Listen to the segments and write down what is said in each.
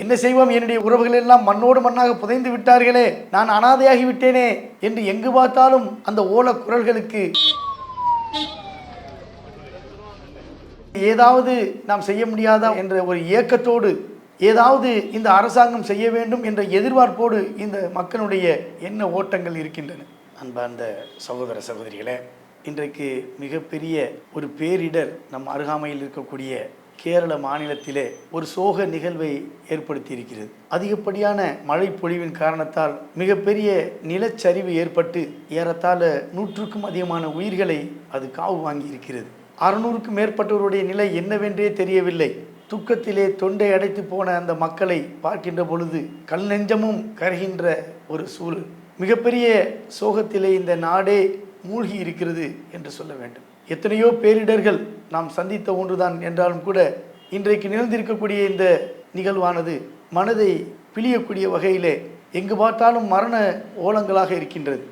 என்ன செய்வோம், என்னுடைய உறவுகள் எல்லாம் மண்ணோடு மண்ணாக புதைந்து விட்டார்களே, நான் அனாதையாகி விட்டேனே என்று எங்கு பார்த்தாலும் அந்த ஓல குரல்களுக்கு ஏதாவது நாம் செய்ய முடியாதா என்ற ஒரு ஏக்கத்தோடு, ஏதாவது இந்த அரசாங்கம் செய்ய வேண்டும் என்ற எதிர்பார்ப்போடு இந்த மக்களுடைய எண்ண ஓட்டங்கள் இருக்கின்றன. அன்பார்ந்த சகோதர சகோதரிகளே, இன்றைக்கு மிகப்பெரிய ஒரு பேரிடர் நம் அருகாமையில் இருக்கக்கூடிய கேரள மாநிலத்திலே ஒரு சோக நிகழ்வை ஏற்படுத்தி இருக்கிறது. அதிகப்படியான மழை பொழிவின் காரணத்தால் மிகப்பெரிய நிலச்சரிவு ஏற்பட்டு ஏறத்தாழ 100க்கும் அதிகமான உயிர்களை அது காவு வாங்கி இருக்கிறது. 600க்கும் மேற்பட்டவருடைய நிலை என்னவென்றே தெரியவில்லை. துக்கத்திலே தொண்டை அடைத்து போன அந்த மக்களை பார்க்கின்ற பொழுது கல் நெஞ்சமும் கருகின்ற ஒரு சூழல். மிகப்பெரிய சோகத்திலே இந்த நாடே மூழ்கி இருக்கிறது என்று சொல்ல வேண்டும். எத்தனையோ பேரிடர்கள் நாம் சந்தித்த ஒன்றுதான் என்றாலும் கூட இன்றைக்கு நிகழ்ந்திருக்கக்கூடிய இந்த நிகழ்வானது மனதை பிழியக்கூடிய வகையிலே எங்கு பார்த்தாலும் மரண ஓலங்களாக இருக்கின்றது.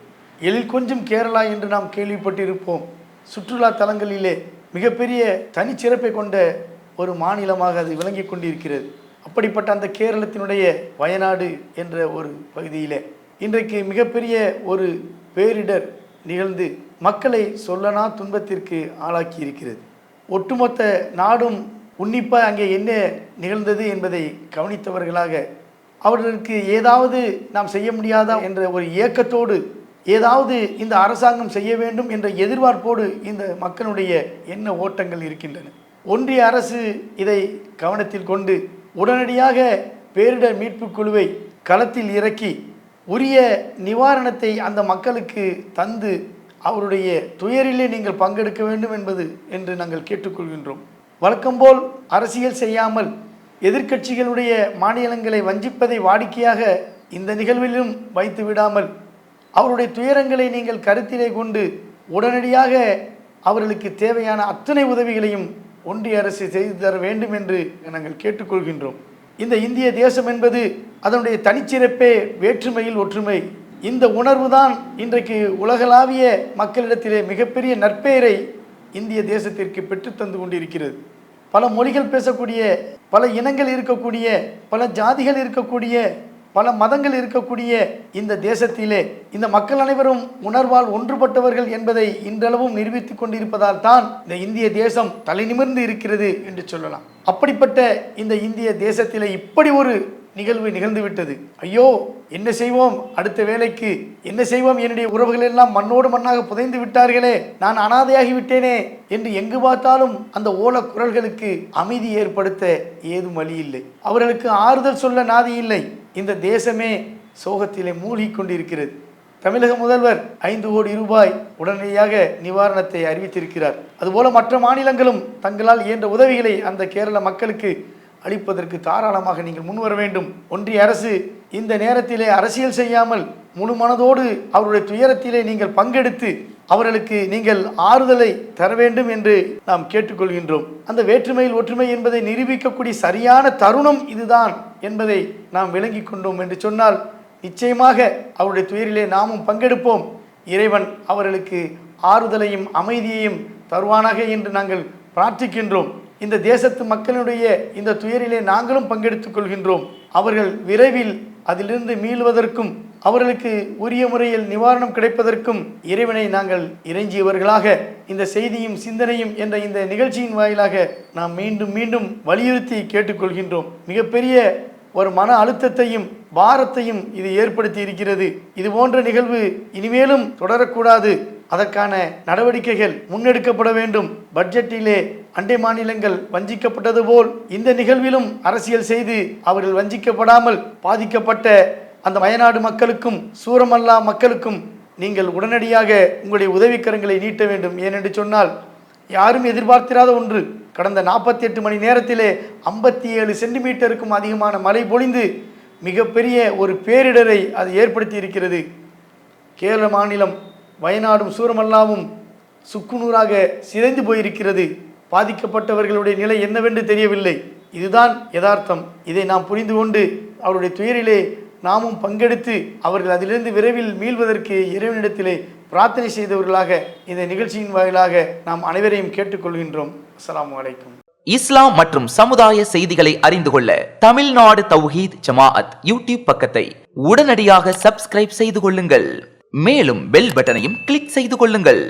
எழில் கொஞ்சம் கேரளா என்று நாம் கேள்விப்பட்டிருப்போம். சுற்றுலா தலங்களிலே மிகப்பெரிய தனிச்சிறப்பை கொண்ட ஒரு மாநிலமாக அது விளங்கி கொண்டிருக்கிறது. அப்படிப்பட்ட அந்த கேரளத்தினுடைய வயநாடு என்ற ஒரு பகுதியிலே இன்றைக்கு மிகப்பெரிய ஒரு பேரிடர் நிகழ்ந்து மக்களை சொல்லனா துன்பத்திற்கு ஆளாக்கி இருக்கிறது. ஒட்டுமொத்த நாடும் உன்னிப்பாக அங்கே என்ன நிகழ்ந்தது என்பதை கவனித்தவர்களாக அவர்களுக்கு ஏதாவது நாம் செய்ய முடியாதா என்ற ஒரு ஏக்கத்தோடு, ஏதாவது இந்த அரசாங்கம் செய்ய வேண்டும் என்ற எதிர்பார்ப்போடு இந்த மக்களுடைய எண்ண ஓட்டங்கள் இருக்கின்றன. ஒன்றிய அரசு இதை கவனத்தில் கொண்டு உடனடியாக பேரிடர் மீட்பு குழுவை களத்தில் இறக்கி உரிய நிவாரணத்தை அந்த மக்களுக்கு தந்து அவருடைய துயரிலே நீங்கள் பங்கெடுக்க வேண்டும் என்று நாங்கள் கேட்டுக்கொள்கின்றோம். வழக்கம்போல் அரசியல் செய்யாமல் எதிர்க்கட்சிகளுடைய மாநிலங்களை வஞ்சிப்பதை வாடிக்கையாக இந்த நிகழ்விலும் வைத்து விடாமல் அவருடைய துயரங்களை நீங்கள் கருத்திலே கொண்டு உடனடியாக அவர்களுக்கு தேவையான அத்தனை உதவிகளையும் ஒன்றிய அரசு செய்து தர வேண்டும் என்று நாங்கள் கேட்டுக்கொள்கின்றோம். இந்த இந்திய தேசம் என்பது அதனுடைய தனிச்சிறப்பே வேற்றுமையில் ஒற்றுமை. இந்த உணர்வு தான் இன்றைக்கு உலகளாவிய மக்களிடத்திலே மிகப்பெரிய நற்பெயரை இந்திய தேசத்திற்கு பெற்றுத்தந்து கொண்டிருக்கிறது. பல மொழிகள் பேசக்கூடிய, பல இனங்கள் இருக்கக்கூடிய, பல ஜாதிகள் இருக்கக்கூடிய, பல மதங்கள் இருக்கக்கூடிய இந்த தேசத்திலே இந்த மக்கள் அனைவரும் உணர்வால் ஒன்றுபட்டவர்கள் என்பதை இன்றளவும் நிரூபித்துக் கொண்டிருப்பதால் தான் இந்த இந்திய தேசம் தலை நிமிர்ந்து இருக்கிறது என்று சொல்லலாம். அப்படிப்பட்ட இந்த இந்திய தேசத்திலே இப்படி ஒரு நிகழ்வு நிகழ்ந்துவிட்டது. ஐயோ, என்ன செய்வோம், அடுத்த வேலைக்கு என்ன செய்வோம், என்னுடைய உறவுகள் எல்லாம் மண்ணோடு மண்ணாக புதைந்து விட்டார்களே, நான் அனாதையாகி விட்டேனே என்று எங்கு பார்த்தாலும் அந்த ஓல குரல்களுக்கு அமைதி ஏற்படுத்த ஏதும் வழி இல்லை. அவர்களுக்கு ஆறுதல் சொல்ல நாதி இல்லை. இந்த தேசமே சோகத்திலே மூழ்கி கொண்டிருக்கிறது. தமிழக முதல்வர் 5 கோடி ரூபாய் உடனடியாக நிவாரணத்தை அறிவித்திருக்கிறார். அதுபோல மற்ற மாநிலங்களும் தங்களால் இயன்ற உதவிகளை அந்த கேரள மக்களுக்கு அளிப்பதற்கு தாராளமாக நீங்கள் முன்வர வேண்டும். ஒன்றிய அரசு இந்த நேரத்திலே அரசியல் செய்யாமல் முழு மனதோடு அவருடைய துயரத்திலே நீங்கள் பங்கெடுத்து அவர்களுக்கு நீங்கள் ஆறுதலை தர வேண்டும் என்று நாம் கேட்டுக்கொள்கின்றோம். அந்த வேற்றுமையில் ஒற்றுமை என்பதை நிரூபிக்கக்கூடிய சரியான தருணம் இதுதான் என்பதை நாம் விளங்கி கொண்டோம் என்று சொன்னால் நிச்சயமாக அவருடைய துயரிலே நாமும் பங்கெடுப்போம். இறைவன் அவர்களுக்கு ஆறுதலையும் அமைதியையும் தருவானாக என்று நாங்கள் பிரார்த்திக்கின்றோம். இந்த தேசத்து மக்களுடைய இந்த துயரிலே நாங்களும் பங்கெடுத்துக் கொள்கின்றோம். அவர்கள் விரைவில் அதிலிருந்து மீளுவதற்கும் அவர்களுக்கு உரிய முறையில் நிவாரணம் கிடைப்பதற்கும் இறைவனை நாங்கள் இறைஞ்சியவர்களாக இந்த செய்தியும் சிந்தனையும் என்ற இந்த நிகழ்ச்சியின் வாயிலாக நாம் மீண்டும் மீண்டும் வலியுறுத்தி கேட்டுக்கொள்கின்றோம். மிகப்பெரிய ஒரு மன அழுத்தத்தையும் பாரத்தையும் இது ஏற்படுத்தி இருக்கிறது. இது போன்ற நிகழ்வு இனிமேலும் தொடரக்கூடாது. அதற்கான நடவடிக்கைகள் முன்னெடுக்கப்பட வேண்டும். பட்ஜெட்டிலே அண்டை மாநிலங்கள் வஞ்சிக்கப்பட்டது போல் இந்த நிகழ்விலும் அரசியல் செய்து அவர்கள் வஞ்சிக்கப்படாமல் பாதிக்கப்பட்ட அந்த வயநாடு மக்களுக்கும் சூரமல்லா மக்களுக்கும் நீங்கள் உடனடியாக உங்களுடைய உதவிக்கரங்களை நீட்ட வேண்டும். ஏனென்று சொன்னால் யாரும் எதிர்பார்த்திராத ஒன்று. கடந்த 48 மணி நேரத்திலே 57 சென்டிமீட்டருக்கும் அதிகமான மழை பொழிந்து மிகப்பெரிய ஒரு பேரிடரை அது ஏற்படுத்தி இருக்கிறது. கேரள மாநிலம் வயநாடும் சூரமல்லாவும் சுக்குநூறாக சிதைந்து போயிருக்கிறது. பாதிக்கப்பட்டவர்களுடைய நிலை என்னவென்று தெரியவில்லை. இதுதான் யதார்த்தம். இதை நாம் புரிந்து கொண்டு அவருடைய துயரிலே நாமும் பங்கெடுத்து அவர்கள் அதிலிருந்து விரைவில் மீள்வதற்கு இறைவனிடத்திலே பிரார்த்தனை செய்தவர்களாக இந்த நிகழ்ச்சியின் வாயிலாக நாம் அனைவரையும் கேட்டுக்கொள்கின்றோம். அஸ்ஸலாமு அலைக்கும். இஸ்லாம் மற்றும் சமுதாய செய்திகளை அறிந்து கொள்ள தமிழ்நாடு தௌஹீத் ஜமாஅத் யூடியூப் பக்கத்தை உடனடியாக சப்ஸ்கிரைப் செய்து கொள்ளுங்கள். மேலும் பெல் பட்டனையும் கிளிக் செய்து கொள்ளுங்கள்.